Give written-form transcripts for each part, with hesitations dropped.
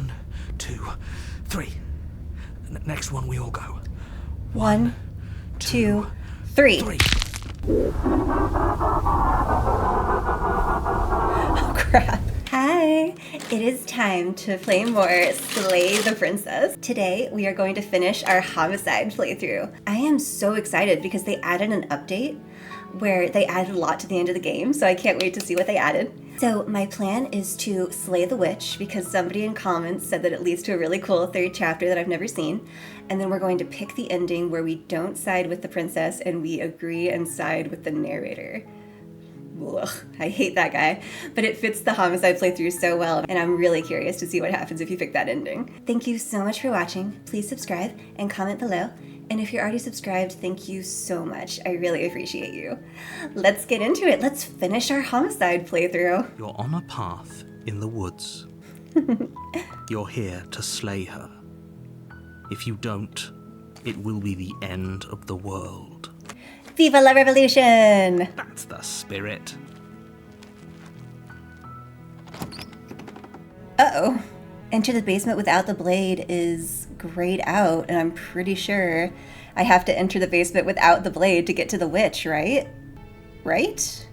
1, 2, 3. Next one, we all go. 1, 2, 3. 3. Oh, crap. Hi, it is time to play more Slay the Princess. Today, we are going to finish our Homicide playthrough. I am so excited because they added an update where they added a lot to the end of the game, so I can't wait to see what they added. So my plan is to slay the witch because somebody in comments said that it leads to a really cool third chapter that I've never seen. And then we're going to pick the ending where we don't side with the princess and we agree and side with the narrator. Ugh, I hate that guy, but it fits the Homicide playthrough so well, and I'm really curious to see what happens if you pick that ending. Thank you so much for watching. Please subscribe and comment below. And if you're already subscribed, thank you so much. I really appreciate you. Let's get into it. Let's finish our Homicide playthrough. You're on a path in the woods. You're here to slay her. If you don't, it will be the end of the world. Viva la revolution! That's the spirit. Uh-oh. Enter the basement without the blade is grayed out, and I'm pretty sure I have to enter the basement without the blade to get to the witch, right? Right?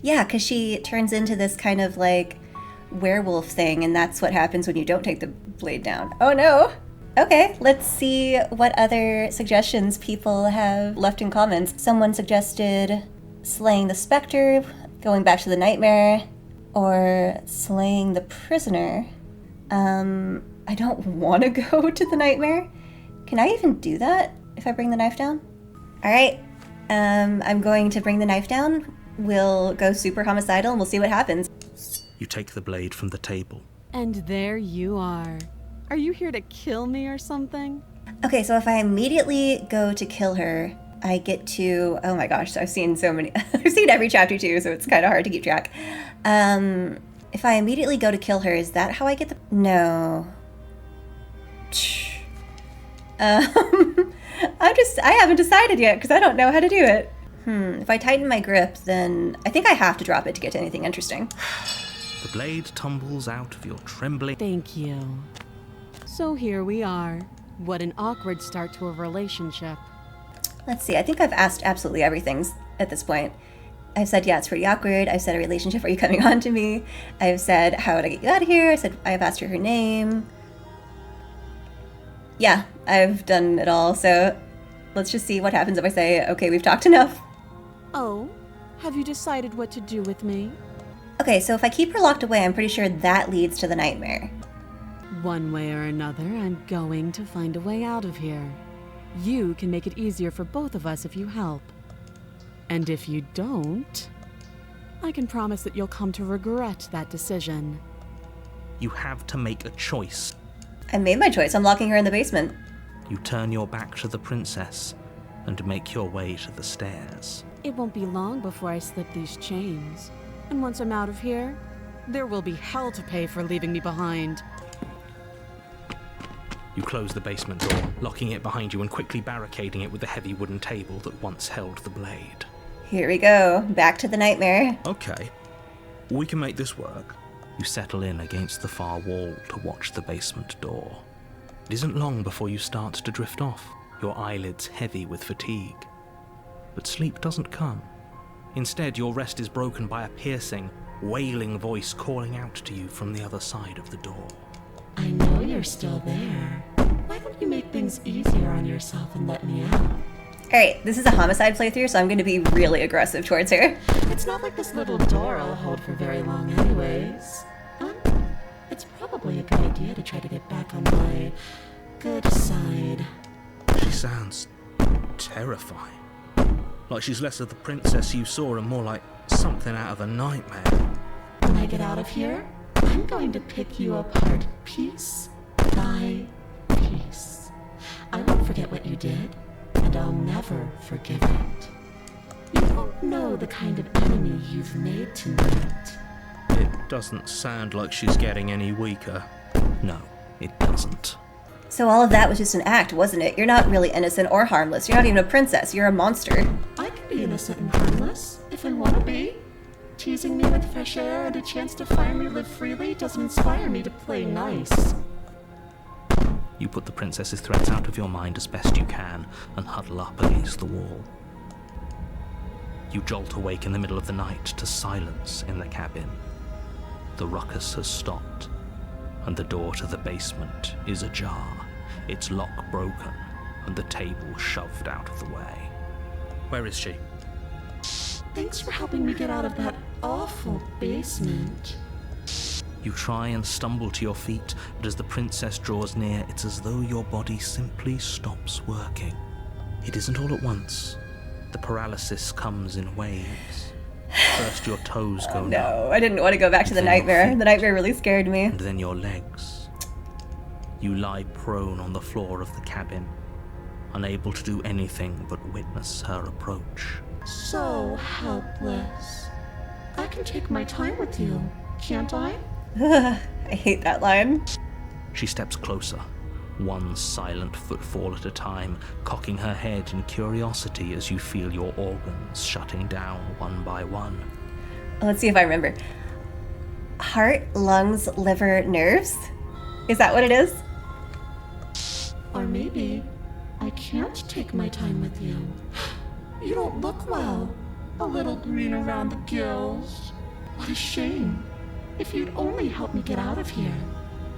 Yeah, because she turns into this kind of like werewolf thing, and that's what happens when you don't take the blade down. Oh no! Okay, let's see what other suggestions people have left in comments. Someone suggested slaying the specter, going back to the nightmare, or slaying the prisoner. I don't want to go to the nightmare. Can I even do that if I bring the knife down? All right, I'm going to bring the knife down. We'll go super homicidal and we'll see what happens. You take the blade from the table. And there you are. Are you here to kill me or something? Okay, so if I immediately go to kill her, I get to, oh my gosh, I've seen so many, I've seen every chapter too, so it's kind of hard to keep track. If I immediately go to kill her, is that how I get the, no. I haven't decided yet because I don't know how to do it. If I tighten my grip, then I think I have to drop it to get to anything interesting. The blade tumbles out of your trembling... Thank you. So here we are. What an awkward start to a relationship. Let's see, I think I've asked absolutely everything at this point. I've said, yeah, it's pretty awkward. I've said, a relationship, are you coming on to me? I've said, how would I get you out of here? I've asked her name. Yeah, I've done it all, so let's just see what happens if I say, okay, we've talked enough. Oh, have you decided what to do with me? Okay, so if I keep her locked away, I'm pretty sure that leads to the nightmare. One way or another, I'm going to find a way out of here. You can make it easier for both of us if you help. And if you don't, I can promise that you'll come to regret that decision. You have to make a choice. I made my choice. I'm locking her in the basement. You turn your back to the princess and make your way to the stairs. It won't be long before I slip these chains. And once I'm out of here, there will be hell to pay for leaving me behind. You close the basement door, locking it behind you and quickly barricading it with the heavy wooden table that once held the blade. Here we go. Back to the nightmare. Okay, we can make this work. You settle in against the far wall to watch the basement door. It isn't long before you start to drift off, your eyelids heavy with fatigue. But sleep doesn't come. Instead, your rest is broken by a piercing, wailing voice calling out to you from the other side of the door. I know you're still there. Why don't you make things easier on yourself and let me out? Alright, this is a Homicide playthrough, so I'm going to be really aggressive towards her. It's not like this little door will hold for very long anyways. It's probably a good idea to try to get back on my good side. She sounds terrifying. Like she's less of the princess you saw and more like something out of a nightmare. When I get out of here, I'm going to pick you apart piece by piece. I won't forget what you did, and I'll never forgive it. You don't know the kind of enemy you've made tonight. It doesn't sound like she's getting any weaker. No, it doesn't. So all of that was just an act, wasn't it? You're not really innocent or harmless. You're not even a princess. You're a monster. I can be innocent and harmless if I want to be. Teasing me with fresh air and a chance to finally live freely doesn't inspire me to play nice. You put the princess's threats out of your mind as best you can and huddle up against the wall. You jolt awake in the middle of the night to silence in the cabin. The ruckus has stopped, and the door to the basement is ajar, its lock broken, and the table shoved out of the way. Where is she? Thanks for helping me get out of that awful basement. You try and stumble to your feet, but as the princess draws near, it's as though your body simply stops working. It isn't all at once. The paralysis comes in waves. First your toes go numb. No, I didn't want to go back to the nightmare. The nightmare really scared me. And then your legs. You lie prone on the floor of the cabin, unable to do anything but witness her approach. So helpless. I can take my time with you, can't I? I hate that line. She steps closer, one silent footfall at a time, cocking her head in curiosity as you feel your organs shutting down one by one. Let's see if I remember. Heart, lungs, liver, nerves? Is that what it is? Or maybe I can't take my time with you. You don't look well. A little green around the gills. What a shame. If you'd only helped me get out of here,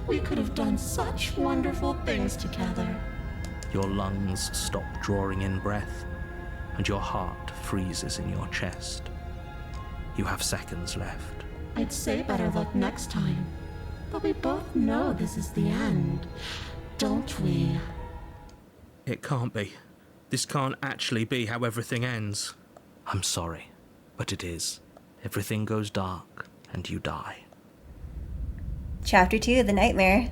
we could have done such wonderful things together. Your lungs stop drawing in breath, and your heart freezes in your chest. You have seconds left. I'd say better luck next time, but we both know this is the end, don't we? It can't be. This can't actually be how everything ends. I'm sorry, but it is. Everything goes dark, and you die. Chapter 2, The Nightmare.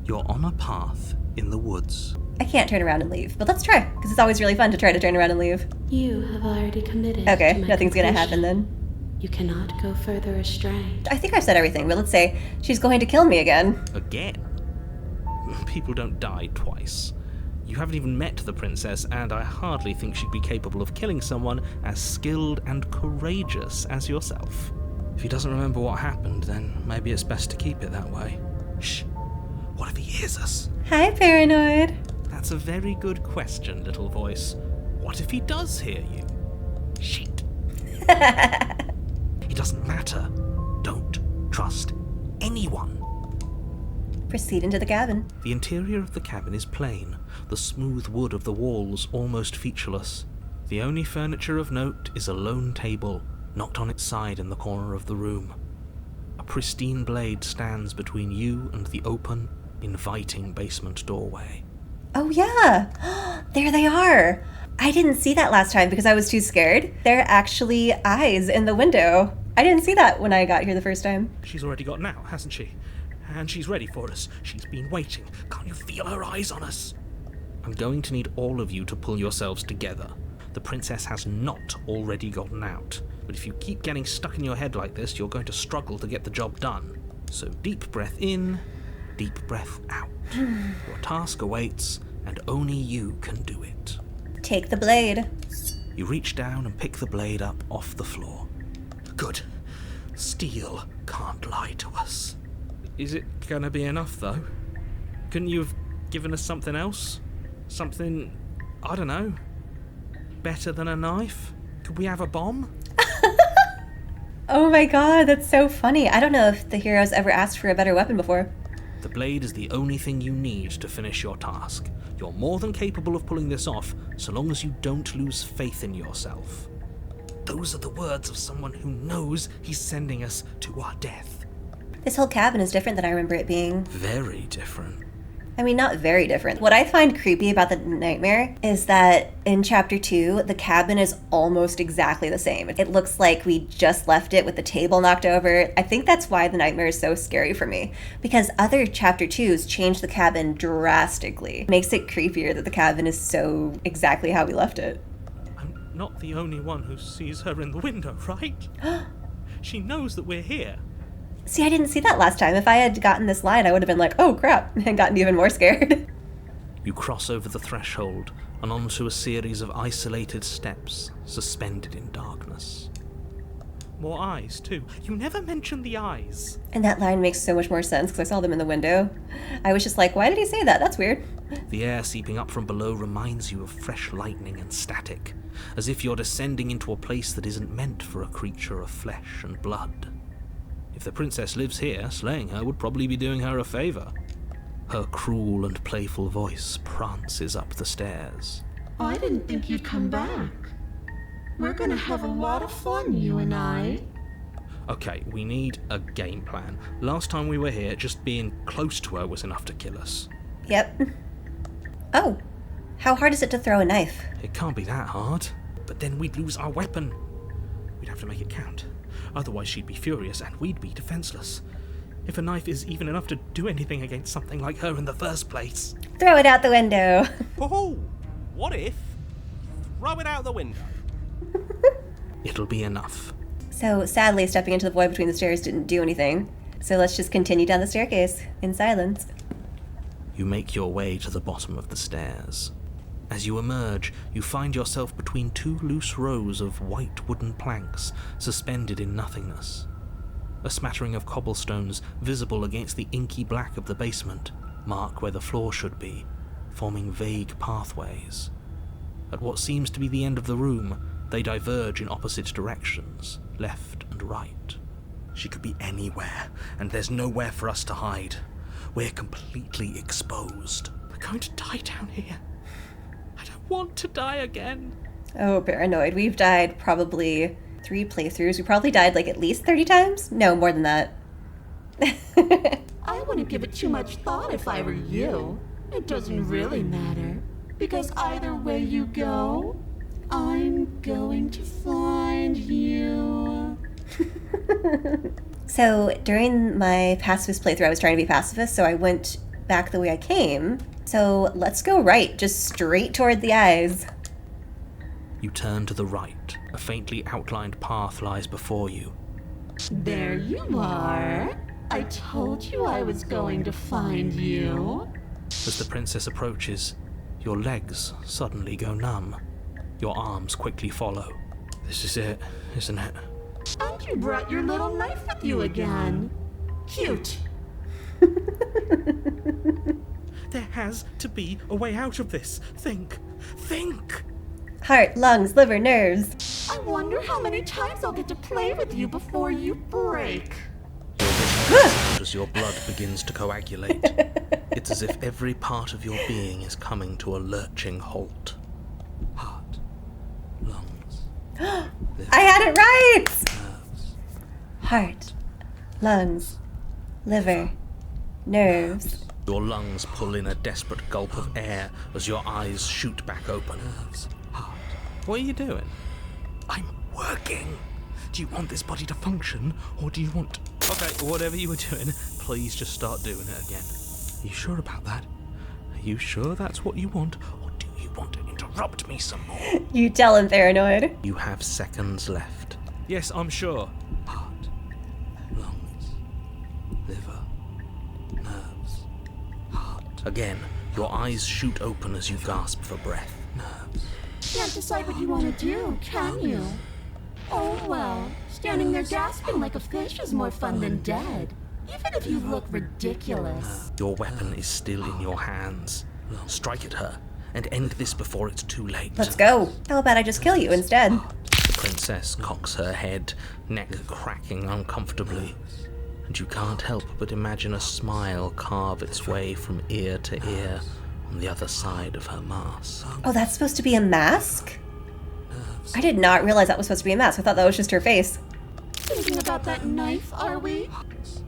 You're on a path in the woods. I can't turn around and leave, but let's try, because it's always really fun to try to turn around and leave. You have already committed. Okay, to my nothing's gonna happen conclusion. then. You cannot go further astray. I think I've said everything, but let's say she's going to kill me again. Again? People don't die twice. You haven't even met the princess, and I hardly think she'd be capable of killing someone as skilled and courageous as yourself. If he doesn't remember what happened, then maybe it's best to keep it that way. Shh. What if he hears us? Hi, Paranoid. That's a very good question, little voice. What if he does hear you? Shit. It doesn't matter. Don't trust anyone. Proceed into the cabin. The interior of the cabin is plain, the smooth wood of the walls almost featureless. The only furniture of note is a lone table, knocked on its side in the corner of the room. A pristine blade stands between you and the open, inviting basement doorway. Oh yeah, there they are. I didn't see that last time because I was too scared. They're actually eyes in the window. I didn't see that when I got here the first time. She's already gotten out, hasn't she? And she's ready for us. She's been waiting. Can't you feel her eyes on us? I'm going to need all of you to pull yourselves together. The princess has not already gotten out, but if you keep getting stuck in your head like this, you're going to struggle to get the job done. So deep breath in, deep breath out. Your task awaits, and only you can do it. Take the blade. You reach down and pick the blade up off the floor. Good. Steel can't lie to us. Is it gonna be enough, though? Couldn't you have given us something else? Something, I don't know, better than a knife? Could we have a bomb? Oh my god, that's so funny. I don't know if the heroes ever asked for a better weapon before. The blade is the only thing you need to finish your task. You're more than capable of pulling this off, so long as you don't lose faith in yourself. Those are the words of someone who knows he's sending us to our death. This whole cabin is different than I remember it being. Very different. I mean, not very different. What I find creepy about the nightmare is that in chapter 2, the cabin is almost exactly the same. It looks like we just left it with the table knocked over. I think that's why the nightmare is so scary for me, because other chapter 2s change the cabin drastically. It makes it creepier that the cabin is so exactly how we left it. I'm not the only one who sees her in the window, right? She knows that we're here. See, I didn't see that last time. If I had gotten this line, I would have been like, oh crap, and gotten even more scared. You cross over the threshold and onto a series of isolated steps suspended in darkness. More eyes, too. You never mention the eyes. And that line makes so much more sense because I saw them in the window. I was just like, why did he say that? That's weird. The air seeping up from below reminds you of fresh lightning and static, as if you're descending into a place that isn't meant for a creature of flesh and blood. If the princess lives here, slaying her would probably be doing her a favor. Her cruel and playful voice prances up the stairs. I didn't think you'd come back. We're gonna have a lot of fun, you and I. Okay, we need a game plan. Last time we were here, just being close to her was enough to kill us. Yep. Oh, how hard is it to throw a knife? It can't be that hard. But then we'd lose our weapon. We'd have to make it count. Otherwise she'd be furious and we'd be defenseless. If a knife is even enough to do anything against something like her in the first place. Throw it out the window. Oh, what if? Throw it out the window. It'll be enough. So sadly, stepping into the void between the stairs didn't do anything. So let's just continue down the staircase in silence. You make your way to the bottom of the stairs. As you emerge, you find yourself between two loose rows of white wooden planks suspended in nothingness. A smattering of cobblestones, visible against the inky black of the basement, mark where the floor should be, forming vague pathways. At what seems to be the end of the room, they diverge in opposite directions, left and right. She could be anywhere, and there's nowhere for us to hide. We're completely exposed. We're going to die down here. I don't want to die again. Oh, paranoid. We've died probably 3 playthroughs. We probably died like at least 30 times? No, more than that. I wouldn't give it too much thought if I were you. It doesn't really matter. Because either way you go, I'm going to find you. So during my pacifist playthrough, I was trying to be pacifist, so I went back the way I came. So let's go right, just straight toward the eyes. You turn to the right. A faintly outlined path lies before you. There you are. I told you I was going to find you. As the princess approaches, your legs suddenly go numb. Your arms quickly follow. This is it, isn't it? And you brought your little knife with you again. Cute. There has to be a way out of this. Think! Heart, lungs, liver, nerves. I wonder how many times I'll get to play with you before you break. Your vision distorts as your blood begins to coagulate. It's as if every part of your being is coming to a lurching halt. Heart, lungs, liver, I had it right! nerves. Heart, lungs, liver, nerves. Your lungs pull in a desperate gulp of air as your eyes shoot back open. Heart. What are you doing? I'm working. Do you want this body to function, or do you want... Okay, whatever you were doing, please just start doing it again. Are you sure about that? Are you sure that's what you want, or do you want to interrupt me some more? You tell him, paranoid. You have seconds left. Yes, I'm sure. Heart, lungs, liver, nerves, heart. Again, your eyes shoot open as you gasp for breath. Nerves. Can't decide what you want to do, can you? Oh well, standing there gasping like a fish is more fun than dead. Even if you look ridiculous. Your weapon is still in your hands. Strike at her and end this before it's too late. Let's go. How about I just kill you instead? The princess cocks her head, neck cracking uncomfortably. And you can't help but imagine a smile carve its way from ear to ear on the other side of her mask. Oh, that's supposed to be a mask? I did not realize that was supposed to be a mask. I thought that was just her face. Thinking about that knife, are we?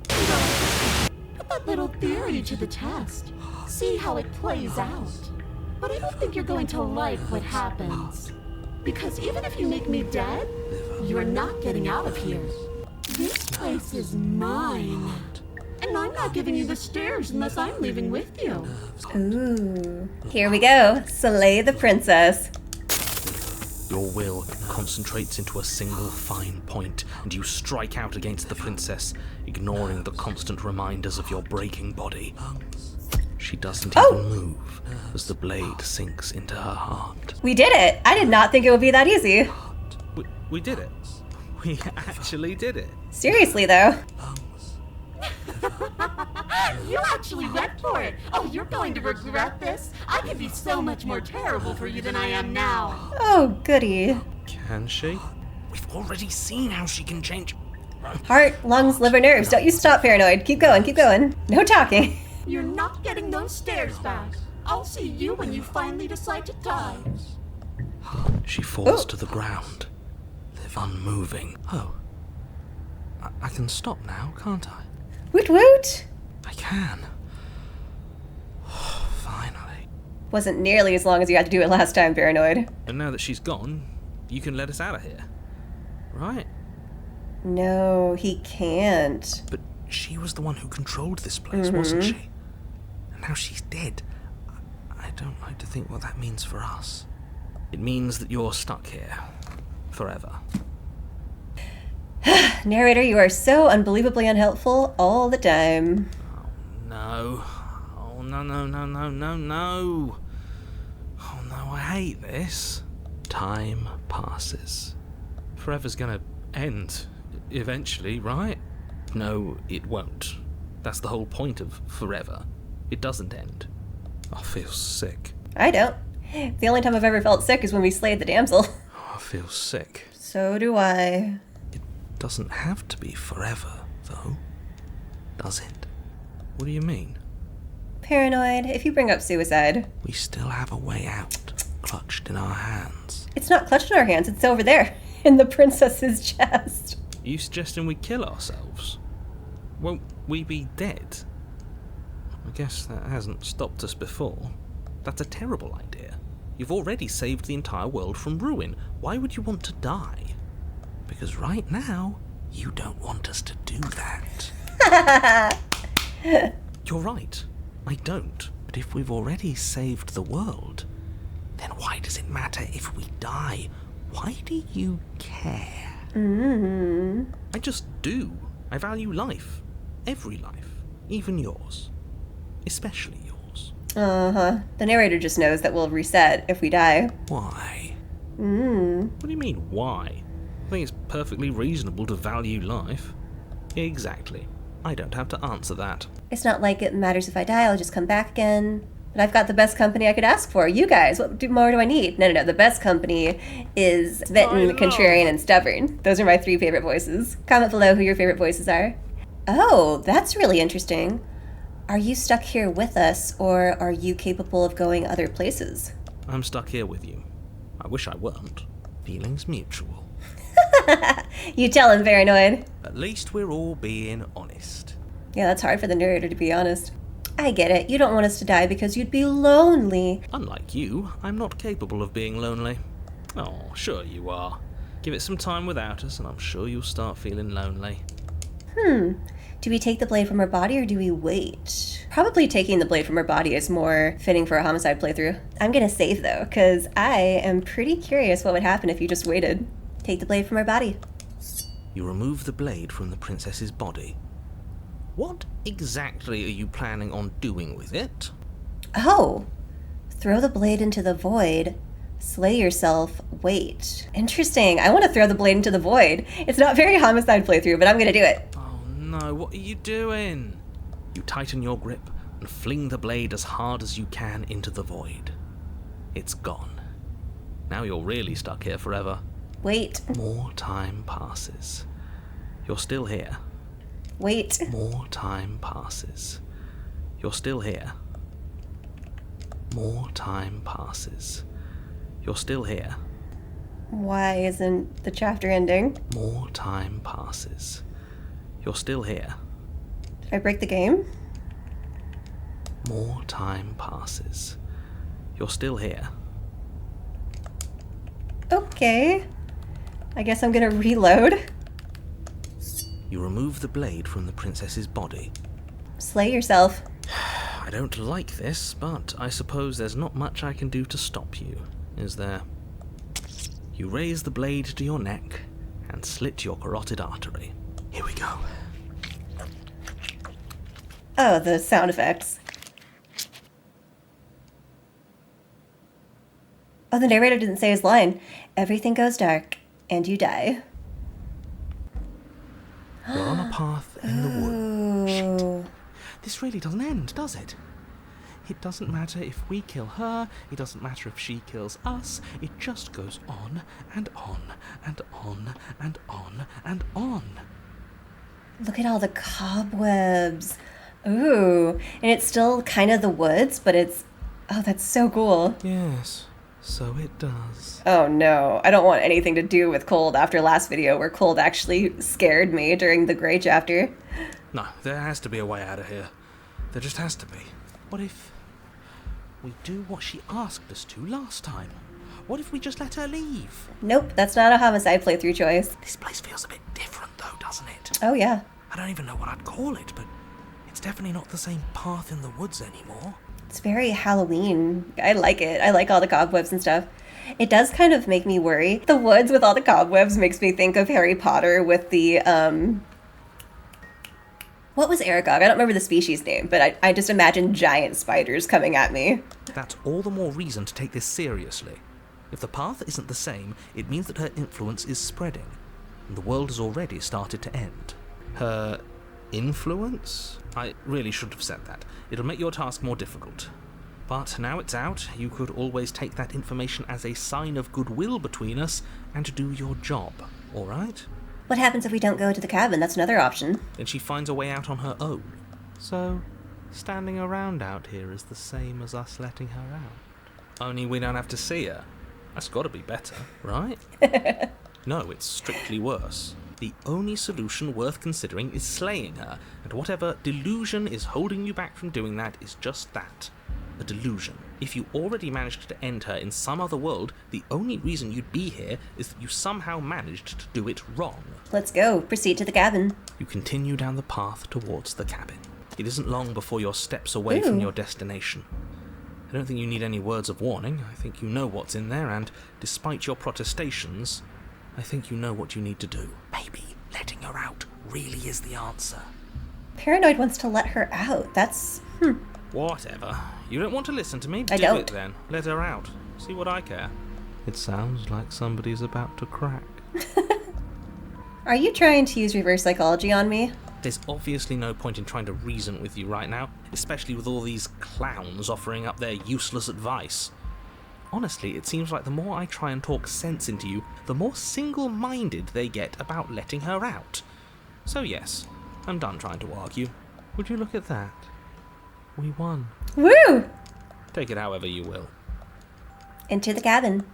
Put that little theory to the test. See how it plays out. But I don't think you're going to like what happens. Because even if you make me dead, you're not getting out of here. This place is mine. And I'm not giving you the stairs unless I'm leaving with you. Ooh. Here we go. Slay the princess. Your will concentrates into a single fine point, and you strike out against the princess, ignoring the constant reminders of your breaking body. She doesn't even move as the blade sinks into her heart. We did it. I did not think it would be that easy. We did it. We actually did it. Seriously, though. You actually went for it! Oh, you're going to regret this! I can be so much more terrible for you than I am now! Oh, goody. Can she? We've already seen how she can change. Heart, lungs, liver, nerves. Don't you stop, Paranoid. Keep going, keep going. No talking. You're not getting those stairs back. I'll see you when you finally decide to die. She falls to the ground, unmoving. Oh. I can stop now, can't I? Woot woot. I can. Finally. Wasn't nearly as long as you had to do it last time, Paranoid. And now that she's gone, you can let us out of here. Right? No, he can't. But she was the one who controlled this place, wasn't she? And now she's dead. I don't like to think what that means for us. It means that you're stuck here. Forever. Narrator, you are so unbelievably unhelpful all the time. Oh, no. Oh, no, no, no, no, no, no. Oh, no, I hate this. Time passes. Forever's gonna end. Eventually, right? No, it won't. That's the whole point of forever. It doesn't end. I feel sick. I don't. The only time I've ever felt sick is when we slayed the damsel. I feel sick. So do I. It doesn't have to be forever, though. Does it? What do you mean? Paranoid, if you bring up suicide. We still have a way out, clutched in our hands. It's not clutched in our hands, it's over there, in the princess's chest. Are you suggesting we kill ourselves? Won't we be dead? I guess that hasn't stopped us before. That's a terrible idea. You've already saved the entire world from ruin. Why would you want to die? Because right now, you don't want us to do that. You're right. I don't. But if we've already saved the world, then why does it matter if we die? Why do you care? I just do. I value life. Every life. Even yours. Especially yours. Uh-huh. The narrator just knows that we'll reset if we die. Why? What do you mean, why? I think it's perfectly reasonable to value life. Exactly. I don't have to answer that. It's not like it matters if I die, I'll just come back again. But I've got the best company I could ask for. You guys, what more do I need? No. The best company is Smitten, Contrarian, and Stubborn. Those are my 3 favorite voices. Comment below who your favorite voices are. Oh, that's really interesting. Are you stuck here with us, or are you capable of going other places? I'm stuck here with you. I wish I weren't. Feelings mutual. You tell him, Paranoid. At least we're all being honest. Yeah, that's hard for the narrator to be honest. I get it. You don't want us to die because you'd be lonely. Unlike you, I'm not capable of being lonely. Oh, sure you are. Give it some time without us, and I'm sure you'll start feeling lonely. Do we take the blade from her body, or do we wait? Probably taking the blade from her body is more fitting for a Homicide playthrough. I'm gonna save, though, because I am pretty curious what would happen if you just waited. Take the blade from her body. You remove the blade from the princess's body. What exactly are you planning on doing with it? Oh! Throw the blade into the void. Slay yourself. Wait. Interesting. I want to throw the blade into the void. It's not very Homicide playthrough, but I'm gonna do it. Oh no, what are you doing? You tighten your grip and fling the blade as hard as you can into the void. It's gone. Now you're really stuck here forever. Wait. More time passes. You're still here. Wait. More time passes. You're still here. More time passes. You're still here. Why isn't the chapter ending? More time passes. You're still here. Did I break the game? More time passes. You're still here. Okay. I guess I'm gonna reload. You remove the blade from the princess's body. Slay yourself. I don't like this, but I suppose there's not much I can do to stop you, is there? You raise the blade to your neck and slit your carotid artery. Here we go. Oh, the sound effects. Oh, the narrator didn't say his line. Everything goes dark, and you die. path in the wood. Shit. Ooh. This really doesn't end, does it? It doesn't matter if we kill her, it doesn't matter if she kills us, it just goes on and on and on and on and on. Look at all the cobwebs. Ooh. And it's still kind of the woods, but it's... Oh, that's so cool. Yes, so it does. Oh no, I don't want anything to do with Cold after last video where Cold actually scared me during the Grey chapter. No, there has to be a way out of here. There just has to be. What if we do what she asked us to last time? What if we just let her leave? Nope, that's not a Homicide playthrough choice. This place feels a bit different though, doesn't it? Oh yeah. I don't even know what I'd call it, but it's definitely not the same path in the woods anymore. It's very Halloween. I like it. I like all the cobwebs and stuff. It does kind of make me worry. The woods with all the cobwebs makes me think of Harry Potter with the, what was Aragog? I don't remember the species name, but I just imagine giant spiders coming at me. That's all the more reason to take this seriously. If the path isn't the same, it means that her influence is spreading, and the world has already started to end. Her influence? I really shouldn't have said that. It'll make your task more difficult. But now it's out, you could always take that information as a sign of goodwill between us and do your job, alright? What happens if we don't go to the cabin? That's another option. Then she finds a way out on her own. So, standing around out here is the same as us letting her out. Only we don't have to see her. That's gotta be better, right? No, it's strictly worse. The only solution worth considering is slaying her, and whatever delusion is holding you back from doing that is just that. A delusion. If you already managed to end her in some other world, the only reason you'd be here is that you somehow managed to do it wrong. Let's go. Proceed to the cabin. You continue down the path towards the cabin. It isn't long before you're steps away from your destination. I don't think you need any words of warning. I think you know what's in there, and despite your protestations, I think you know what you need to do. Maybe letting her out really is the answer. Paranoid wants to let her out. That's... Whatever. You don't want to listen to me? I Do don't. it then. Let her out. See what I care. It sounds like somebody's about to crack. Are you trying to use reverse psychology on me? There's obviously no point in trying to reason with you right now, especially with all these clowns offering up their useless advice. Honestly, it seems like the more I try and talk sense into you, the more single-minded they get about letting her out. So yes, I'm done trying to argue. Would you look at that? We won. Woo! Take it however you will. Into the cabin.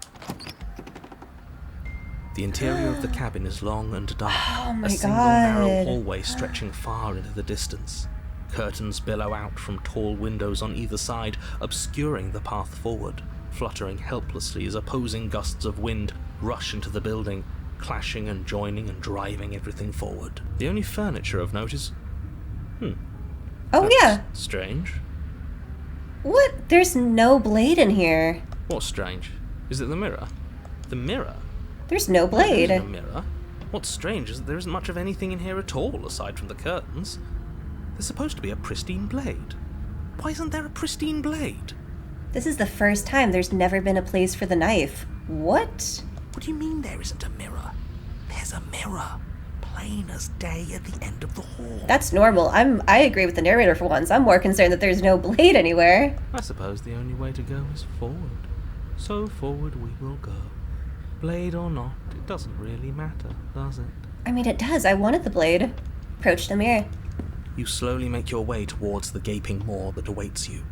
The interior of the cabin is long and dark, Oh my a single narrow God. hallway stretching far into the distance. Curtains billow out from tall windows on either side, obscuring the path forward, fluttering helplessly as opposing gusts of wind rush into the building, clashing and joining and driving everything forward. The only furniture of note is... Oh that's yeah. strange. What? There's no blade in here. What's strange? Is it the mirror? The mirror? There's no There blade. isn't a mirror. What's strange is that there isn't much of anything in here at all, aside from the curtains. There's supposed to be a pristine blade. Why isn't there a pristine blade? This is the first time there's never been a place for the knife. What? What do you mean there isn't a mirror? There's a mirror. Plain as day at the end of the hall. That's normal. I agree with the narrator for once. I'm more concerned that there's no blade anywhere. I suppose the only way to go is forward. So forward we will go. Blade or not, it doesn't really matter, does it? I mean, it does. I wanted the blade. Approach the mirror. You slowly make your way towards the gaping maw that awaits you.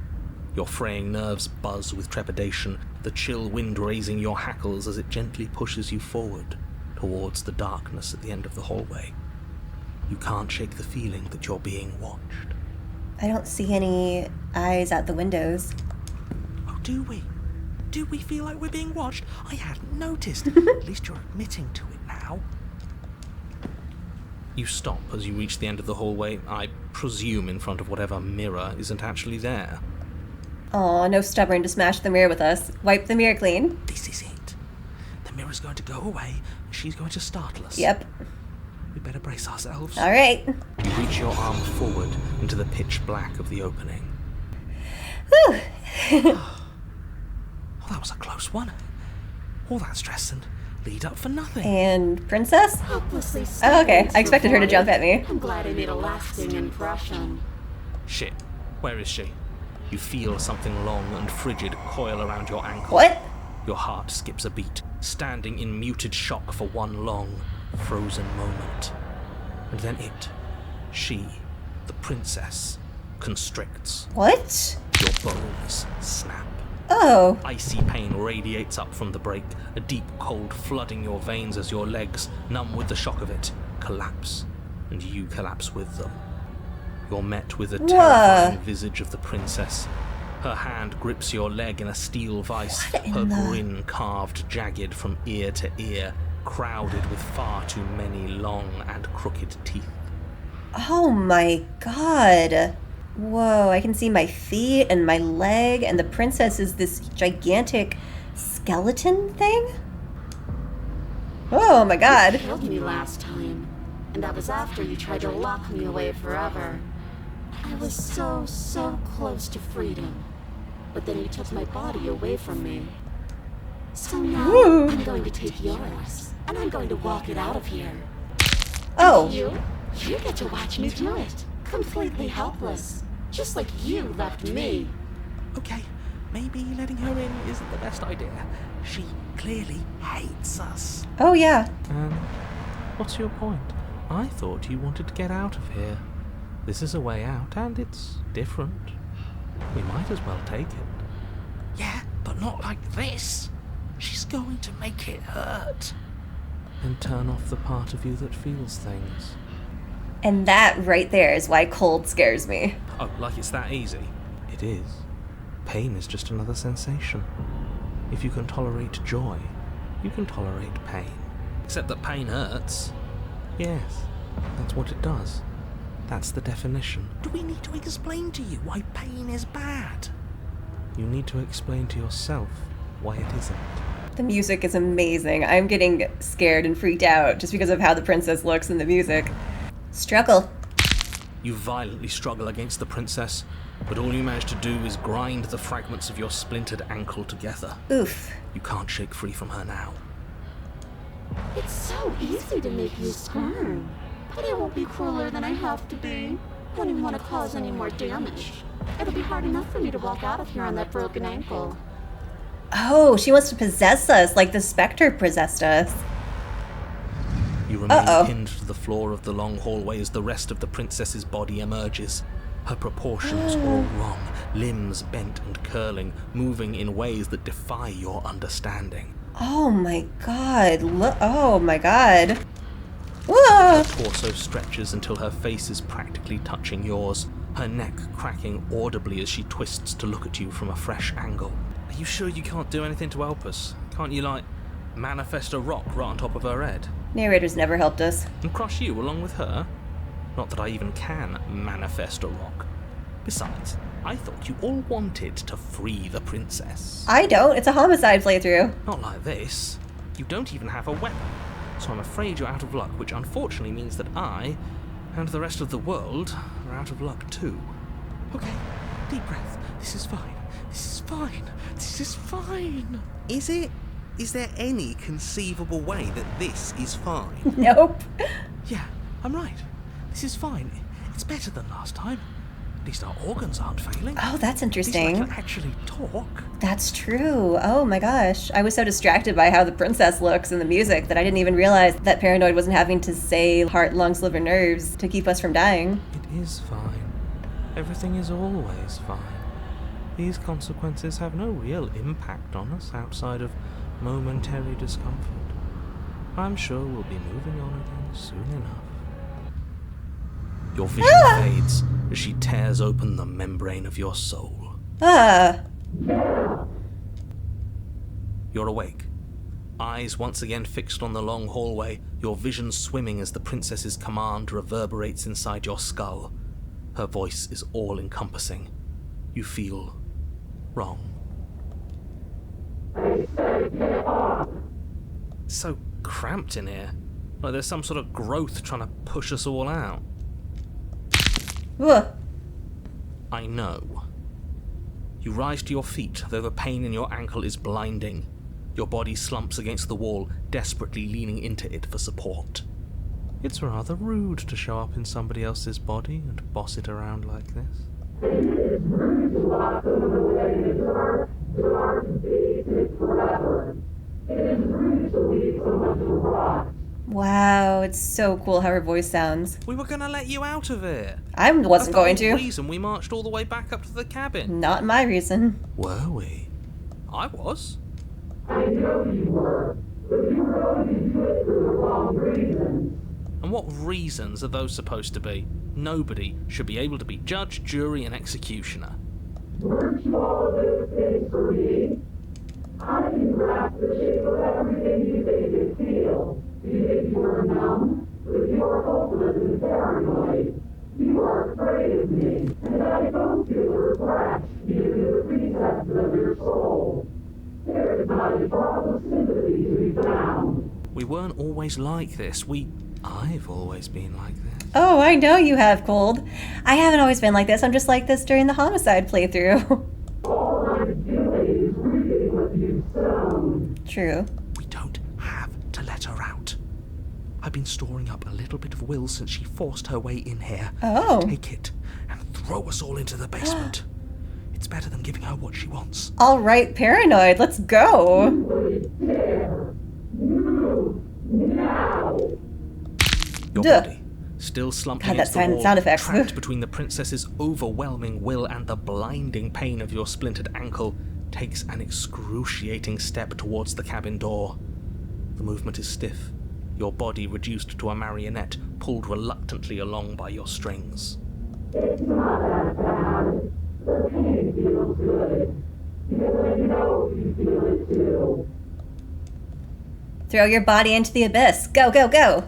Your fraying nerves buzz with trepidation, the chill wind raising your hackles as it gently pushes you forward, towards the darkness at the end of the hallway. You can't shake the feeling that you're being watched. I don't see any eyes out the windows. Oh, do we? Do we feel like we're being watched? I hadn't noticed. At least you're admitting to it now. You stop as you reach the end of the hallway, I presume in front of whatever mirror isn't actually there. Aw, no stubborn to smash the mirror with us. Wipe the mirror clean. This is it. The mirror's going to go away, and she's going to startle us. Yep. We better brace ourselves. All right. You reach your arm forward into the pitch black of the opening. Whew. Oh, that was a close one. All that stress and lead up for nothing. And Princess? Hopelessly Oh, okay. stubborn, I expected her to Sir jump at me. I'm glad I made a lasting impression. Shit, where is she? You feel something long and frigid coil around your ankle. What? Your heart skips a beat, standing in muted shock for one long, frozen moment. And then she, the princess, constricts. What? Your bones snap. Oh. Icy pain radiates up from the break, a deep cold flooding your veins as your legs, numb with the shock of it, collapse, and you collapse with them. You're met with the terrifying visage of the princess. Her hand grips your leg in a steel vice, her grin carved jagged from ear to ear, crowded with far too many long and crooked teeth. Oh my god. Whoa, I can see my feet and my leg, and the princess is this gigantic skeleton thing? Oh my god. You killed me last time, and that was after you tried to lock me away forever. I was so close to freedom, but then you took my body away from me. So now I'm going to take yours, and I'm going to walk it out of here. Oh. You get to watch me do it, completely helpless, just like you left me. Okay, maybe letting her in isn't the best idea. She clearly hates us. Oh yeah. And what's your point? I thought you wanted to get out of here. This is a way out, and it's different. We might as well take it. Yeah, but not like this. She's going to make it hurt. And turn off the part of you that feels things. And that right there is why cold scares me. Oh, like it's that easy? It is. Pain is just another sensation. If you can tolerate joy, you can tolerate pain. Except that pain hurts. Yes, that's what it does. That's the definition. Do we need to explain to you why pain is bad? You need to explain to yourself why it isn't. The music is amazing. I'm getting scared and freaked out just because of how the princess looks in the music. Struggle. You violently struggle against the princess, but all you manage to do is grind the fragments of your splintered ankle together. Oof. You can't shake free from her now. It's so easy to make you squirm, but I won't be crueler than I have to be. I don't even want to cause any more damage. It'll be hard enough for me to walk out of here on that broken ankle. Oh, she wants to possess us like the specter possessed us. You remain pinned to the floor of the long hallway as the rest of the princess's body emerges. Her proportions all wrong, limbs bent and curling, moving in ways that defy your understanding. Oh my god. Oh my god. Whoa. Her torso stretches until her face is practically touching yours, her neck cracking audibly as she twists to look at you from a fresh angle. Are you sure you can't do anything to help us? Can't you, like, manifest a rock right on top of her head? Narrator's never helped us. And crush you along with her? Not that I even can manifest a rock. Besides, I thought you all wanted to free the princess. I don't. It's a homicide playthrough. Not like this. You don't even have a weapon. So I'm afraid you're out of luck, which unfortunately means that I, and the rest of the world, are out of luck too. Okay, deep breath. This is fine. This is fine. This is fine. Is it? Is there any conceivable way that this is fine? Nope. Yeah, I'm right. This is fine. It's better than last time. At least our organs aren't failing. Oh, that's At least interesting. I can actually talk. That's true. Oh my gosh. I was so distracted by how the princess looks and the music that I didn't even realize that Paranoid wasn't having to say heart, lungs, liver, nerves to keep us from dying. It is fine. Everything is always fine. These consequences have no real impact on us outside of momentary discomfort. I'm sure we'll be moving on again soon enough. Your vision fades as she tears open the membrane of your soul. You're awake. Eyes once again fixed on the long hallway, your vision swimming as the princess's command reverberates inside your skull. Her voice is all-encompassing. You feel wrong. It's so cramped in here. Like there's some sort of growth trying to push us all out. Ugh. I know. You rise to your feet, though the pain in your ankle is blinding. Your body slumps against the wall, desperately leaning into it for support. It's rather rude to show up in somebody else's body and boss it around like this. Wow, it's so cool how her voice sounds. We were gonna let you out of it. I wasn't going That's the to. whole reason we marched all the way back up to the cabin. Not my reason. Were we? I was. I know you were, but you were only doing it for the wrong reasons. And what reasons are those supposed to be? Nobody should be able to be judge, jury, and executioner. Weren't you all of those things for me? I can grasp the shape of everything you think you feel. You think you were numb, but you are hopeless and paranoid. You are afraid of me, and I don't feel a regret given the recesses of your soul. There is not a drop of sympathy to be found. We weren't always like this. I've always been like this. Oh, I know you have, Cold. I haven't always been like this. I'm just like this during the Homicide playthrough. All I'm doing is reading what you've sown. True. We don't have to let her out. I've been storing up a little bit of will since she forced her way in here. Oh. Take it and throw us all into the basement. It's better than giving her what she wants. All right, Paranoid, let's go. There. Move. Now. Your Duh. body, still slumped God, against that the wall, sound effects. trapped between the princess's overwhelming will and the blinding pain of your splintered ankle, takes an excruciating step towards the cabin door. The movement is stiff, your body reduced to a marionette, pulled reluctantly along by your strings. It's not that bad. The pain feels good. Because I know you feel it too. Throw your body into the abyss. Go, go, go.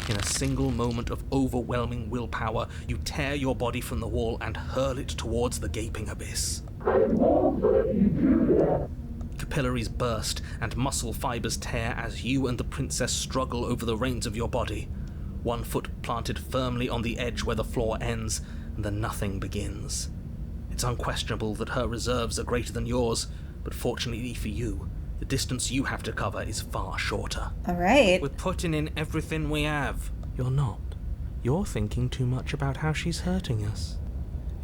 In a single moment of overwhelming willpower, you tear your body from the wall and hurl it towards the gaping abyss. I won't let you do this. Capillaries burst and muscle fibers tear as you and the princess struggle over the reins of your body. One foot planted firmly on the edge where the floor ends, and the nothing begins. It's unquestionable that her reserves are greater than yours, but fortunately for you, the distance you have to cover is far shorter. All right. We're putting in everything we have. You're not. You're thinking too much about how she's hurting us.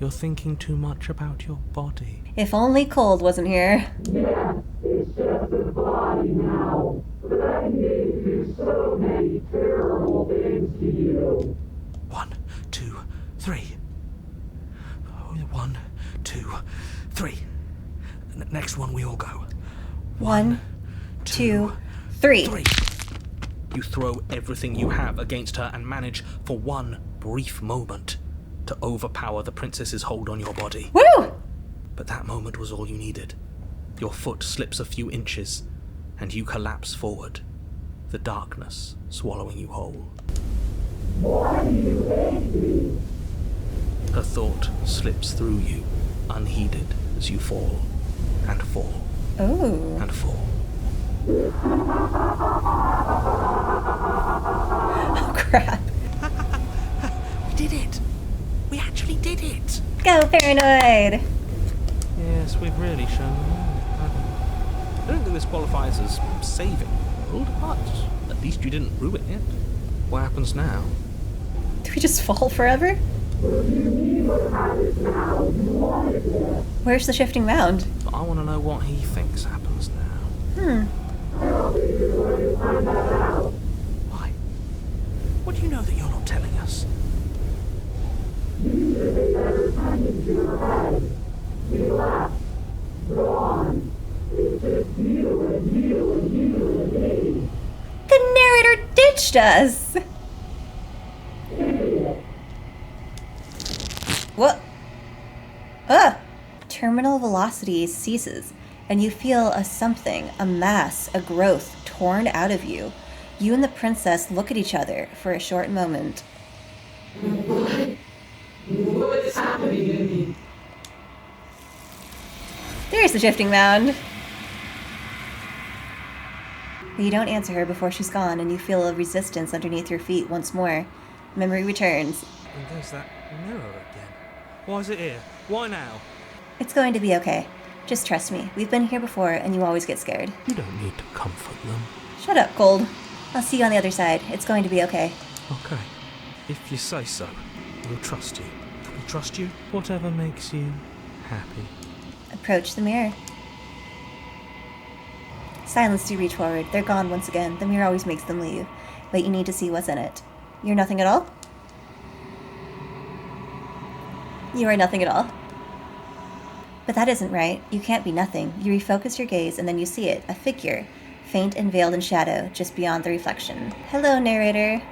You're thinking too much about your body. If only Cold wasn't here. Yes, it's just a body now. But I gave you so many terrible things to you. 1, 2, 3. 1, 2, 3. Next one, we all go. 1, 2, 3. 3. You throw everything you have against her and manage, for one brief moment, to overpower the princess's hold on your body. Woo! But that moment was all you needed. Your foot slips a few inches, and you collapse forward, the darkness swallowing you whole. Why do you hate me? Her thought slips through you, unheeded, as you fall, and fall, Oh. and fall. Oh, crap. We did it! We actually did it! Go, Paranoid. Yes, we've really shown the world, haven't we? I don't think this qualifies as saving the world, but at least you didn't ruin it. What happens now? Do we just fall forever? Where's the Shifting Mound? But I want to know what he thinks happens now. Why? What do you know that you're not telling us? The narrator ditched us! What? Terminal velocity ceases, and you feel a something, a mass, a growth torn out of you. You and the princess look at each other for a short moment. What's happening to me? There's the Shifting Mound! You don't answer her before she's gone, and you feel a resistance underneath your feet once more. Memory returns. And there's that mirror again. Why is it here? Why now? It's going to be okay. Just trust me. We've been here before, and you always get scared. You don't need to comfort them. Shut up, Gold. I'll see you on the other side. It's going to be okay. Okay. If you say so, we'll trust you. Can we trust you? Whatever makes you happy. Approach the mirror. Silence to reach forward. They're gone once again. The mirror always makes them leave. But you need to see what's in it. You're nothing at all? You are nothing at all. But that isn't right. You can't be nothing. You refocus your gaze and then you see it. A figure. Faint and veiled in shadow, just beyond the reflection. Hello, narrator.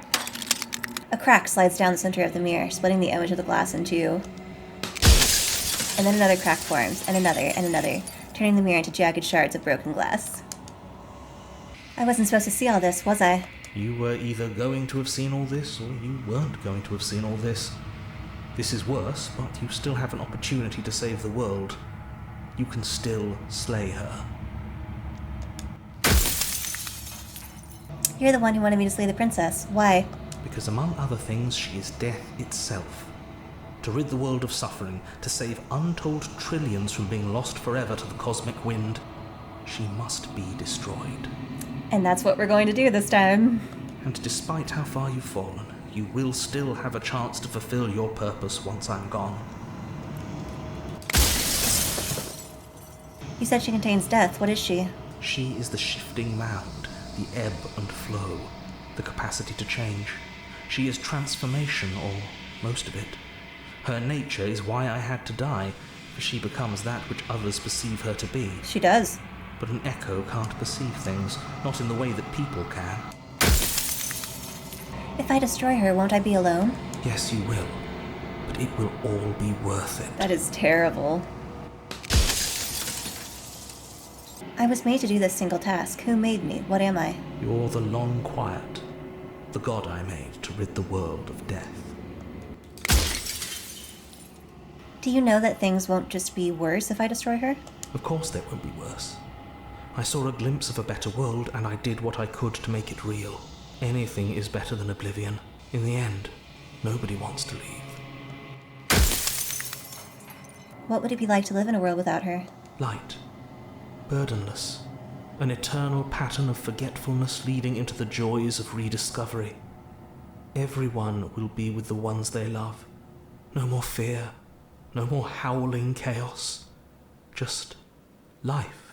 A crack slides down the center of the mirror, splitting the image of the glass in two. And then another crack forms, and another, turning the mirror into jagged shards of broken glass. I wasn't supposed to see all this, was I? You were either going to have seen all this, or you weren't going to have seen all this. This is worse, but you still have an opportunity to save the world. You can still slay her. You're the one who wanted me to slay the princess. Why? Because among other things, she is death itself. To rid the world of suffering, to save untold trillions from being lost forever to the cosmic wind, she must be destroyed. And that's what we're going to do this time. And despite how far you've fallen, you will still have a chance to fulfill your purpose once I'm gone. You said she contains death. What is she? She is the Shifting Mound, the ebb and flow, the capacity to change. She is transformation, or most of it. Her nature is why I had to die, for she becomes that which others perceive her to be. She does. But an echo can't perceive things, not in the way that people can. If I destroy her, won't I be alone? Yes, you will. But it will all be worth it. That is terrible. I was made to do this single task. Who made me? What am I? You're the long quiet, the god I made to rid the world of death. Do you know that things won't just be worse if I destroy her? Of course they won't be worse. I saw a glimpse of a better world, and I did what I could to make it real. Anything is better than oblivion. In the end, nobody wants to leave. What would it be like to live in a world without her? Light. Burdenless. An eternal pattern of forgetfulness leading into the joys of rediscovery. Everyone will be with the ones they love. No more fear. No more howling chaos. Just life.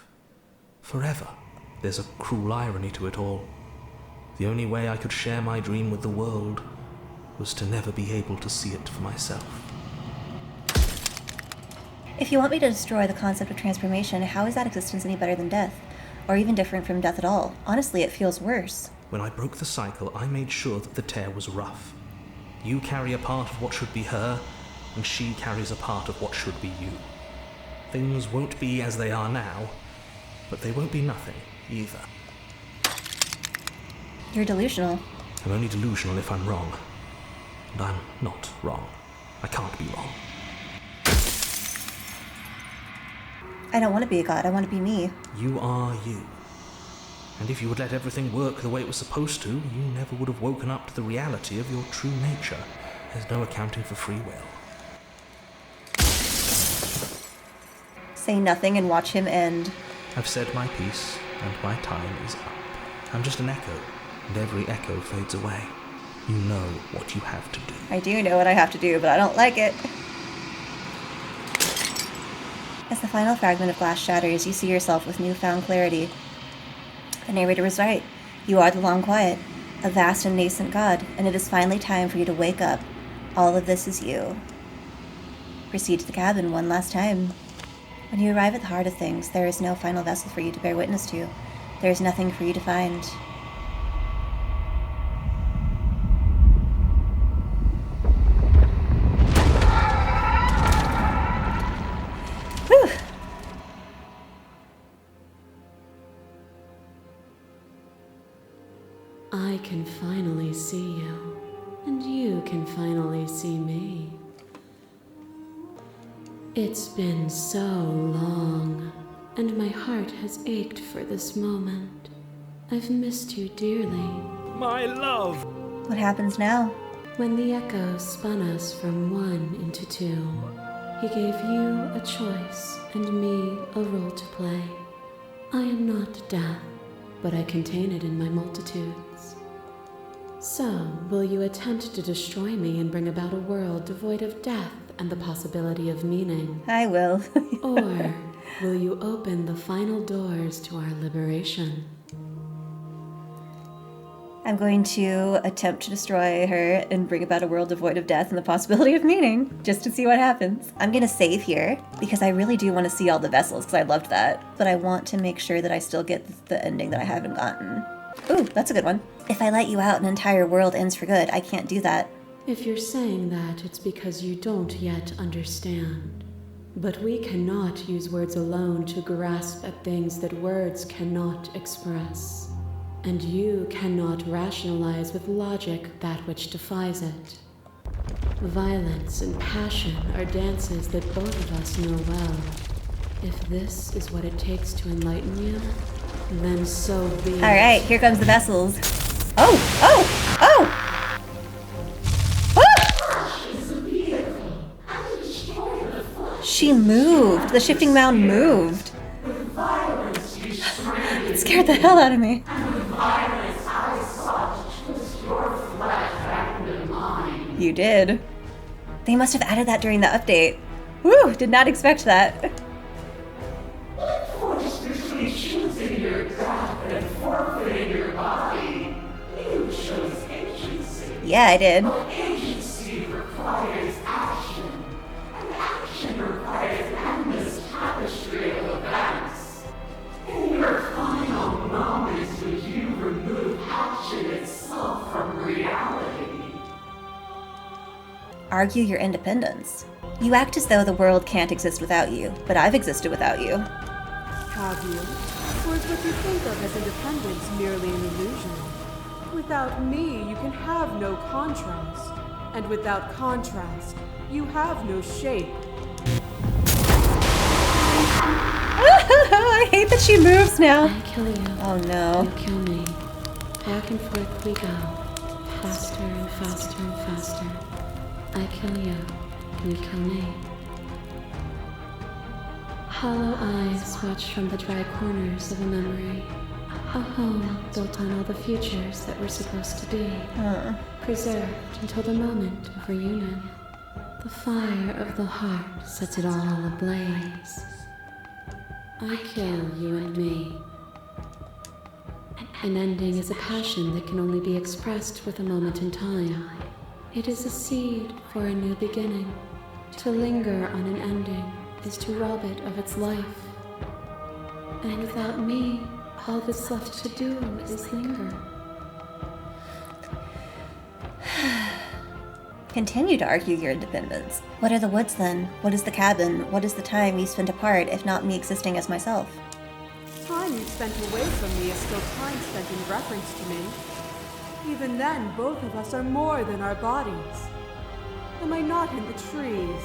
Forever. There's a cruel irony to it all. The only way I could share my dream with the world was to never be able to see it for myself. If you want me to destroy the concept of transformation, how is that existence any better than death? Or even different from death at all? Honestly, it feels worse. When I broke the cycle, I made sure that the tear was rough. You carry a part of what should be her, and she carries a part of what should be you. Things won't be as they are now, but they won't be nothing either. You're delusional. I'm only delusional if I'm wrong. And I'm not wrong. I can't be wrong. I don't want to be a god, I want to be me. You are you. And if you would let everything work the way it was supposed to, you never would have woken up to the reality of your true nature. There's no accounting for free will. Say nothing and watch him end. I've said my piece, and my time is up. I'm just an echo, and every echo fades away. You know what you have to do. I do know what I have to do, but I don't like it. As the final fragment of glass shatters, you see yourself with newfound clarity. The narrator was right. You are the Long Quiet, a vast and nascent god, and it is finally time for you to wake up. All of this is you. Proceed to the cabin one last time. When you arrive at the heart of things, there is no final vessel for you to bear witness to. There is nothing for you to find. Whew! I can finally see you, and you can finally see me. It's been so long, and my heart has ached for this moment. I've missed you dearly. My love! What happens now? When the echo spun us from one into two, He gave you a choice and me a role to play. I am not death, but I contain it in my multitudes. So, will you attempt to destroy me and bring about a world devoid of death and the possibility of meaning? I will. Or will you open the final doors to our liberation? I'm going to attempt to destroy her and bring about a world devoid of death and the possibility of meaning, just to see what happens. I'm going to save here, because I really do want to see all the vessels, because I loved that. But I want to make sure that I still get the ending that I haven't gotten. Ooh, that's a good one. If I let you out, an entire world ends for good. I can't do that. If you're saying that, it's because you don't yet understand. But we cannot use words alone to grasp at things that words cannot express. And you cannot rationalize with logic that which defies it. Violence and passion are dances that both of us know well. If this is what it takes to enlighten you, then so be it. All right, here comes the vessels. Oh! She moved. The shifting mound moved. It scared the hell out of me. You did. They must have added that during the update. Woo! Did not expect that. Forcefully choosing your death and forfeiting your body, you chose agency. Yeah, I did. Agency requires action, and action requires endless tapestry of events. In your final moments, would you remove action itself from reality? Argue your independence. You act as though the world can't exist without you, but I've existed without you. Have you? Or is what you think of as independence merely an illusion? Without me, you can have no contrast. And without contrast, you have no shape. I hate that she moves now. I kill you. Oh no. You kill me. Back and forth we go. Faster and faster and faster. I kill you. You kill me. Hollow eyes watch from the dry corners of a memory. A home built on all the futures that were supposed to be. Preserved until the moment of reunion. The fire of the heart sets it all ablaze. I kill you and me. An ending is a passion that can only be expressed with a moment in time. It is a seed for a new beginning. To linger on an ending is to rob it of its life. And without me, all that's left to do is linger. Continue to argue your independence. What are the woods then? What is the cabin? What is the time we spent apart, if not me existing as myself? Time you spent away from me is still time spent in reference to me. Even then, both of us are more than our bodies. Am I not in the trees?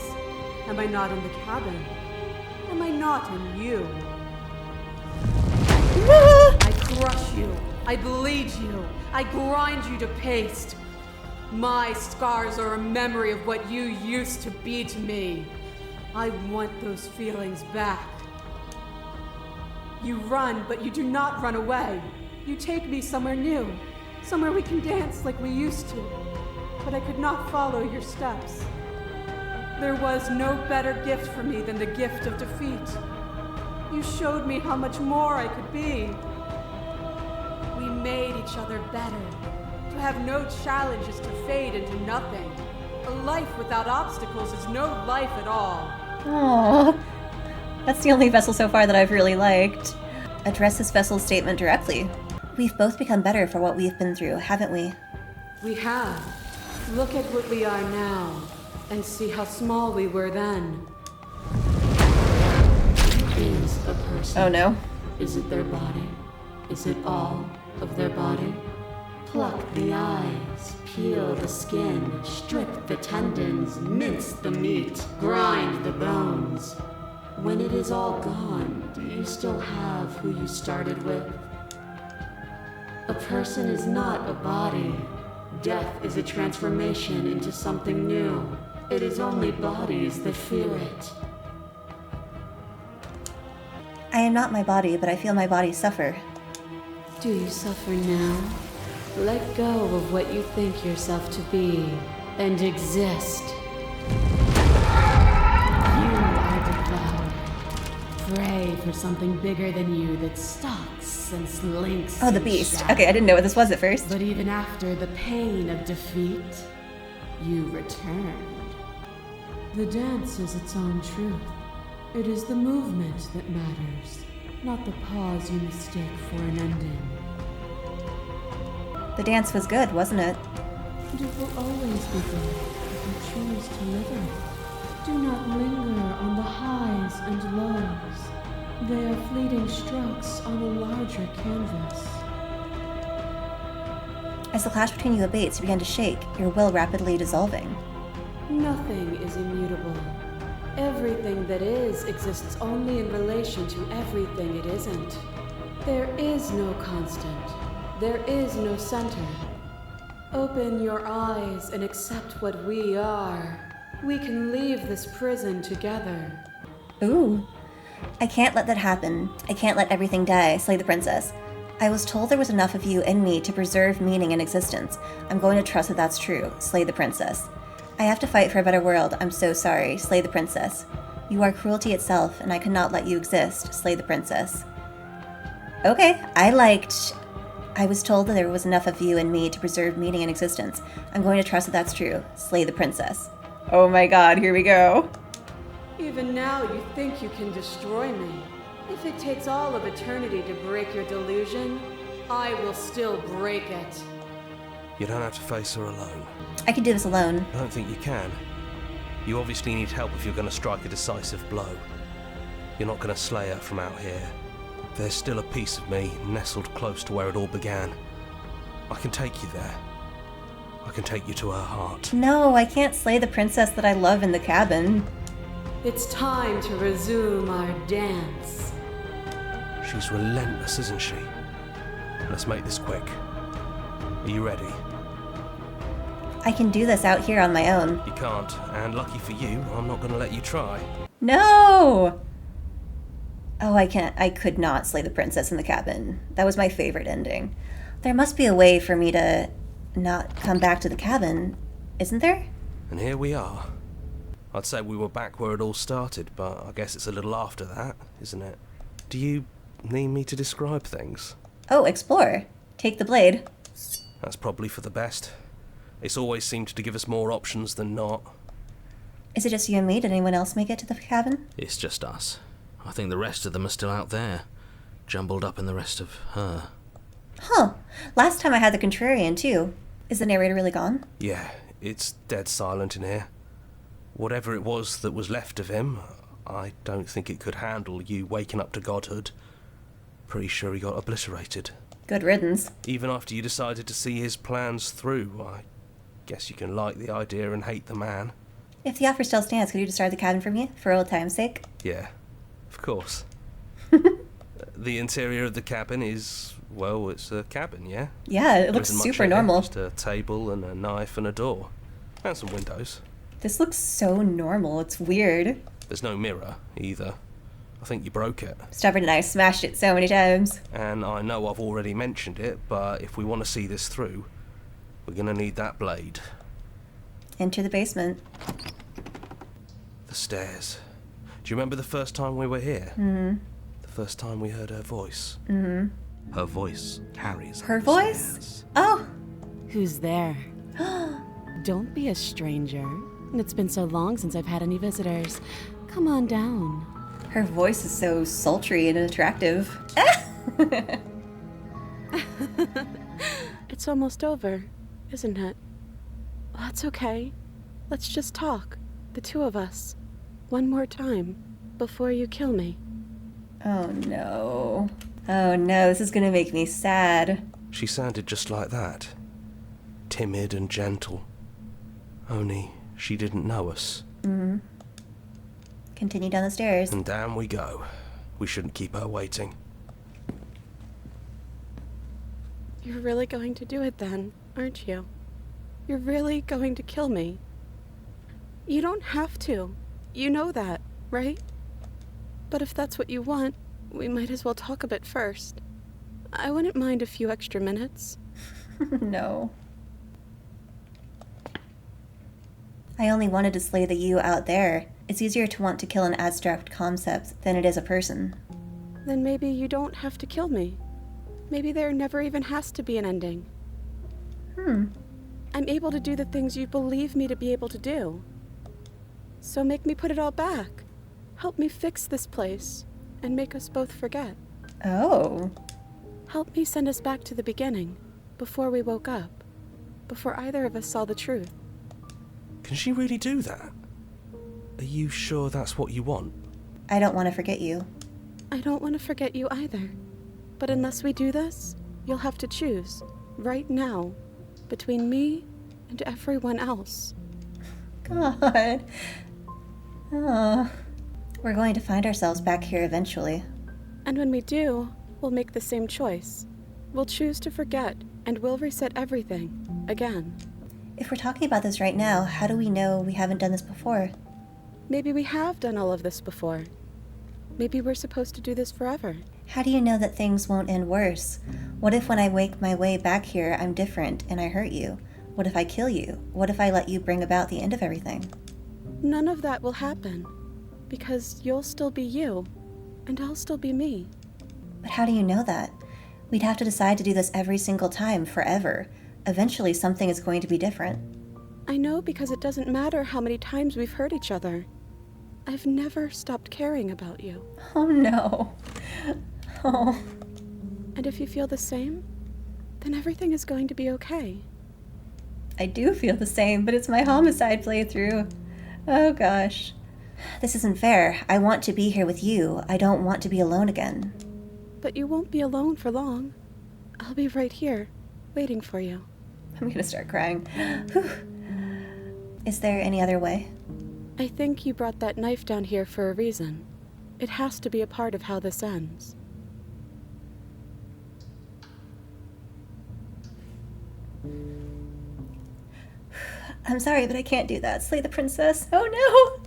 Am I not in the cabin? Am I not in you? I crush you. I bleed you. I grind you to paste. My scars are a memory of what you used to be to me. I want those feelings back. You run, but you do not run away. You take me somewhere new. Somewhere we can dance like we used to. But I could not follow your steps. There was no better gift for me than the gift of defeat. You showed me how much more I could be. We made each other better. To have no challenges to fade into nothing. A life without obstacles is no life at all. Aww. That's the only vessel so far that I've really liked. Address this vessel's statement directly. We've both become better for what we've been through, haven't we? We have. Look at what we are now, and see how small we were then. Is a person. Oh no. Is it their body? Is it all of their body? Pluck the eyes, peel the skin, strip the tendons, mince the meat, grind the bones. When it is all gone, do you still have who you started with? A person is not a body. Death is a transformation into something new. It is only bodies that feel it. I am not my body, but I feel my body suffer. Do you suffer now? Let go of what you think yourself to be, and exist. You are devoured. Pray for something bigger than you that stalks and slinks. Oh, the in beast. shadow. Okay, I didn't know what this was at first. But even after the pain of defeat, you returned. The dance is its own truth. It is the movement that matters, not the pause you mistake for an ending. The dance was good, wasn't it? And it will always be good if you choose to live it. Do not linger on the highs and lows. They are fleeting strokes on a larger canvas. As the clash between you abates, you begin to shake, your will rapidly dissolving. Nothing is immutable. Everything that is exists only in relation to everything it isn't. There is no constant. There is no center. Open your eyes and accept what we are. We can leave this prison together. Ooh. I can't let that happen. I can't let everything die, slay the princess. I was told there was enough of you in me to preserve meaning and existence. I'm going to trust that that's true, slay the princess. I have to fight for a better world. I'm so sorry, slay the princess. You are cruelty itself, and I could not let you exist, slay the princess. Okay, I was told that there was enough of you in me to preserve meaning and existence. I'm going to trust that that's true, slay the princess. Oh my god, here we go. Even now you think you can destroy me. If it takes all of eternity to break your delusion, I will still break it. You don't have to face her alone. I can do this alone. I don't think you can. You obviously need help if you're going to strike a decisive blow. You're not going to slay her from out here. There's still a piece of me nestled close to where it all began. I can take you there. I can take you to her heart. No, I can't slay the princess that I love in the cabin. It's time to resume our dance. She's relentless, isn't she? Let's make this quick. Are you ready? I can do this out here on my own. You can't, and lucky for you, I'm not going to let you try. No! Oh, I could not slay the princess in the cabin. That was my favorite ending. There must be a way for me to not come back to the cabin, isn't there? And here we are. I'd say we were back where it all started, but I guess it's a little after that, isn't it? Do you need me to describe things? Oh, explore. Take the blade. That's probably for the best. It's always seemed to give us more options than not. Is it just you and me? Did anyone else make it to the cabin? It's just us. I think the rest of them are still out there, jumbled up in the rest of her. Huh. Last time I had the contrarian, too. Is the narrator really gone? Yeah, it's dead silent in here. Whatever it was that was left of him, I don't think it could handle you waking up to godhood. Pretty sure he got obliterated. Good riddance. Even after you decided to see his plans through, I guess you can like the idea and hate the man. If the offer still stands, could you destroy the cabin for me, for old time's sake? Yeah, of course. The interior of the cabin is, well, it's a cabin, yeah? Yeah, it There looks isn't much super in it, normal. Just a table and a knife and a door. And some windows. This looks so normal. It's weird. There's no mirror, either. I think you broke it. Stubborn and I smashed it so many times. And I know I've already mentioned it, but if we want to see this through, we're going to need that blade. Enter the basement. The stairs. Do you remember the first time we were here? Mm-hmm. The first time we heard her voice? Mm-hmm. Her voice carries Her up the voice? stairs. Oh! Who's there? Don't be a stranger. It's been so long since I've had any visitors. Come on down. Her voice is so sultry and attractive. It's almost over, isn't it? That's okay. Let's just talk, the two of us. One more time, before you kill me. Oh no. Oh no, this is gonna make me sad. She sounded just like that. Timid and gentle. Only she didn't know us. Mm-hmm. Continue down the stairs. And down we go. We shouldn't keep her waiting. You're really going to do it then, aren't you? You're really going to kill me. You don't have to. You know that, right? But if that's what you want, we might as well talk a bit first. I wouldn't mind a few extra minutes. No. I only wanted to slay the you out there. It's easier to want to kill an abstract concept than it is a person. Then maybe you don't have to kill me. Maybe there never even has to be an ending. I'm able to do the things you believe me to be able to do. So make me put it all back. Help me fix this place, and make us both forget. Oh. Help me send us back to the beginning, before we woke up, before either of us saw the truth. Can she really do that? Are you sure that's what you want? I don't want to forget you. I don't want to forget you either. But unless we do this, you'll have to choose, right now, between me and everyone else. God. Oh. We're going to find ourselves back here eventually. And when we do, we'll make the same choice. We'll choose to forget, and we'll reset everything, again. If we're talking about this right now, how do we know we haven't done this before? Maybe we have done all of this before. Maybe we're supposed to do this forever. How do you know that things won't end worse? What if when I wake my way back here, I'm different and I hurt you? What if I kill you? What if I let you bring about the end of everything? None of that will happen. Because you'll still be you, and I'll still be me. But how do you know that? We'd have to decide to do this every single time, forever. Eventually, something is going to be different. I know because it doesn't matter how many times we've hurt each other. I've never stopped caring about you. Oh no. Oh. And if you feel the same, then everything is going to be okay. I do feel the same, but it's my homicide playthrough. Oh gosh. This isn't fair. I want to be here with you. I don't want to be alone again. But you won't be alone for long. I'll be right here, waiting for you. I'm gonna start crying. Whew. Is there any other way? I think you brought that knife down here for a reason. It has to be a part of how this ends. I'm sorry, but I can't do that. Slay the princess. Oh no!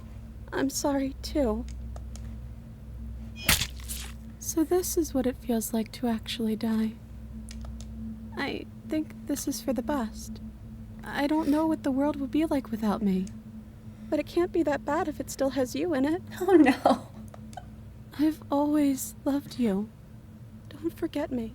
I'm sorry, too. So this is what it feels like to actually die. I think this is for the best. I don't know what the world would be like without me. But it can't be that bad if it still has you in it. Oh no. I've always loved you. Don't forget me.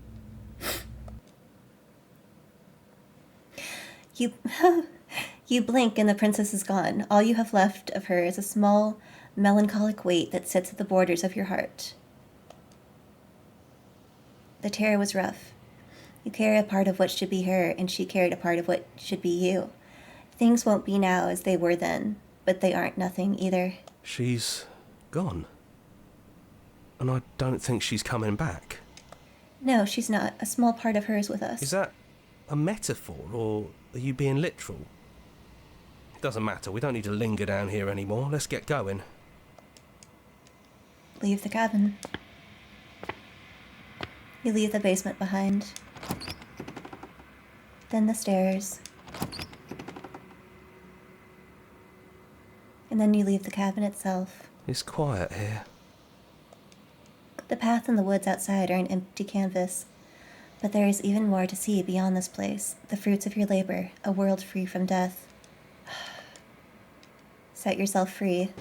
You blink and the princess is gone. All you have left of her is a small, melancholic weight that sits at the borders of your heart. The tear was rough. You carry a part of what should be her, and she carried a part of what should be you. Things won't be now as they were then, but they aren't nothing either. She's gone. And I don't think she's coming back. No, she's not. A small part of her is with us. Is that a metaphor, or are you being literal? It doesn't matter, we don't need to linger down here anymore. Let's get going. Leave the cabin. You leave the basement behind. Then the stairs. And then you leave the cabin itself. It's quiet here. The path and the woods outside are an empty canvas. But there is even more to see beyond this place. The fruits of your labor, a world free from death. Set yourself free.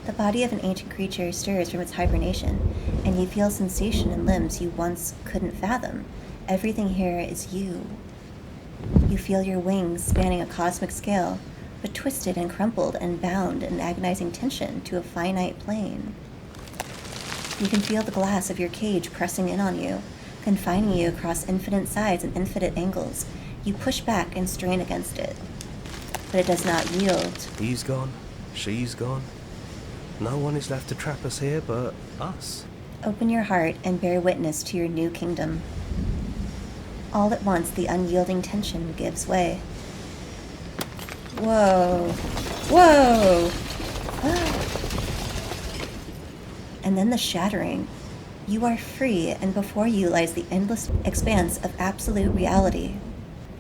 The body of an ancient creature stirs from its hibernation, and you feel sensation in limbs you once couldn't fathom. Everything here is you. You feel your wings spanning a cosmic scale, but twisted and crumpled and bound in agonizing tension to a finite plane. You can feel the glass of your cage pressing in on you, confining you across infinite sides and infinite angles. You push back and strain against it, but it does not yield. He's gone. She's gone. No one is left to trap us here but us. Open your heart and bear witness to your new kingdom. All at once, the unyielding tension gives way. Whoa. Whoa! And then the shattering. You are free, and before you lies the endless expanse of absolute reality.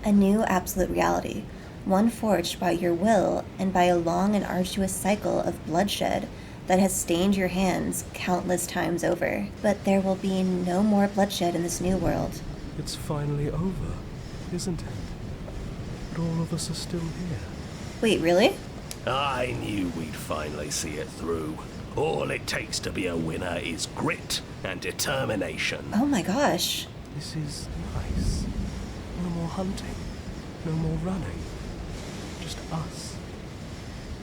A new absolute reality, one forged by your will and by a long and arduous cycle of bloodshed that has stained your hands countless times over. But there will be no more bloodshed in this new world. It's finally over, isn't it? But all of us are still here. Wait, really? I knew we'd finally see it through. All it takes to be a winner is grit and determination. Oh my gosh. This is nice. No more hunting. No more running. Just us.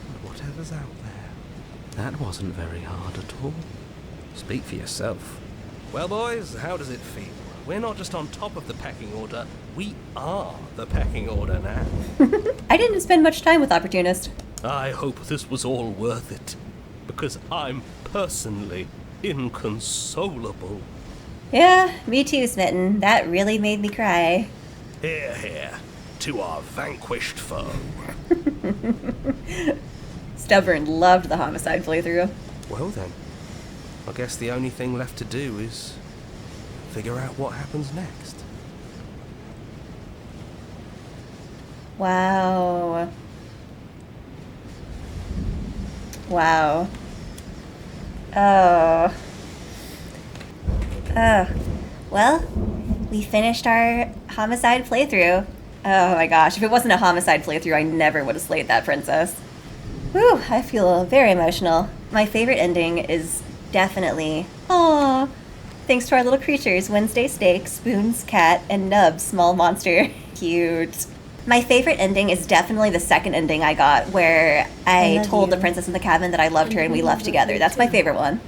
And whatever's out there. That wasn't very hard at all. Speak for yourself. Well, boys, how does it feel? We're not just on top of the pecking order, we are the pecking order now. I didn't spend much time with Opportunist. I hope this was all worth it, because I'm personally inconsolable. Yeah, me too, Smitten. That really made me cry. Hear, hear, to our vanquished foe. Stubborn loved the Homicide playthrough. Well then, I guess the only thing left to do is figure out what happens next. Wow. Wow. Oh. Well, we finished our Homicide playthrough. Oh my gosh, if it wasn't a Homicide playthrough, I never would have slayed that princess. Whew, I feel very emotional. My favorite ending is definitely, aww, thanks to our little creatures, Wednesday Steak, Spoon's cat, and Nub, small monster. Cute. My favorite ending is definitely the second ending I got, where I told the princess in the cabin that I loved her and we left together. That's my favorite one.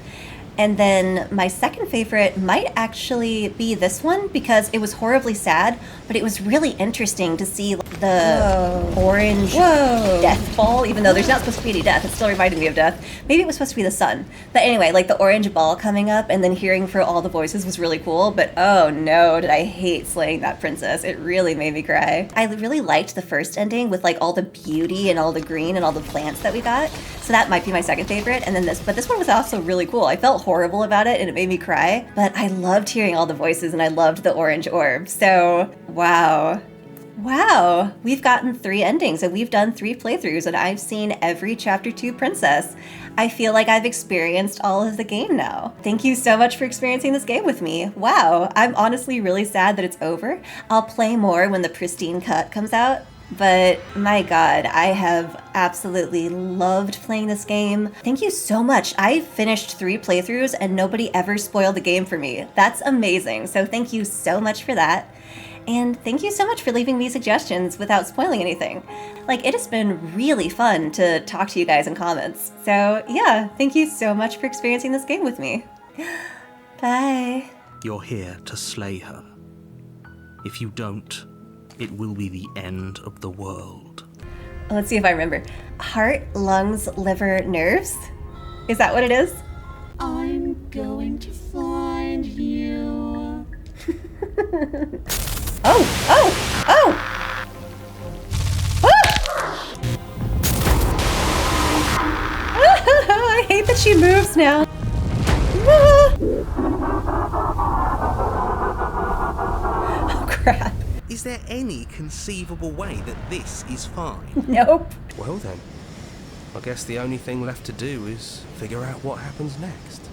And then my second favorite might actually be this one, because it was horribly sad, but it was really interesting to see the orange death ball, even though there's not supposed to be any death. It still reminded me of death. Maybe it was supposed to be the sun. But anyway, like the orange ball coming up and then hearing for all the voices was really cool, but oh no, did I hate slaying that princess. It really made me cry. I really liked the first ending with like all the beauty and all the green and all the plants that we got. So that might be my second favorite. And then this one was also really cool. I felt horrible about it and it made me cry, but I loved hearing all the voices and I loved the orange orb. So, wow. Wow, we've gotten 3 endings and we've done 3 playthroughs and I've seen every Chapter 2 princess. I feel like I've experienced all of the game now. Thank you so much for experiencing this game with me. Wow, I'm honestly really sad that it's over. I'll play more when the pristine cut comes out. But my god, I have absolutely loved playing this game. Thank you so much. I finished 3 playthroughs and nobody ever spoiled the game for me. That's amazing. So thank you so much for that. And thank you so much for leaving me suggestions without spoiling anything. Like, it has been really fun to talk to you guys in comments. So yeah, thank you so much for experiencing this game with me. Bye. You're here to slay her. If you don't, it will be the end of the world. Let's see if I remember. Heart, lungs, liver, nerves? Is that what it is? I'm going to find you. Oh! I hate that she moves now. Oh, crap. Is there any conceivable way that this is fine? Nope. Well then, I guess the only thing left to do is figure out what happens next.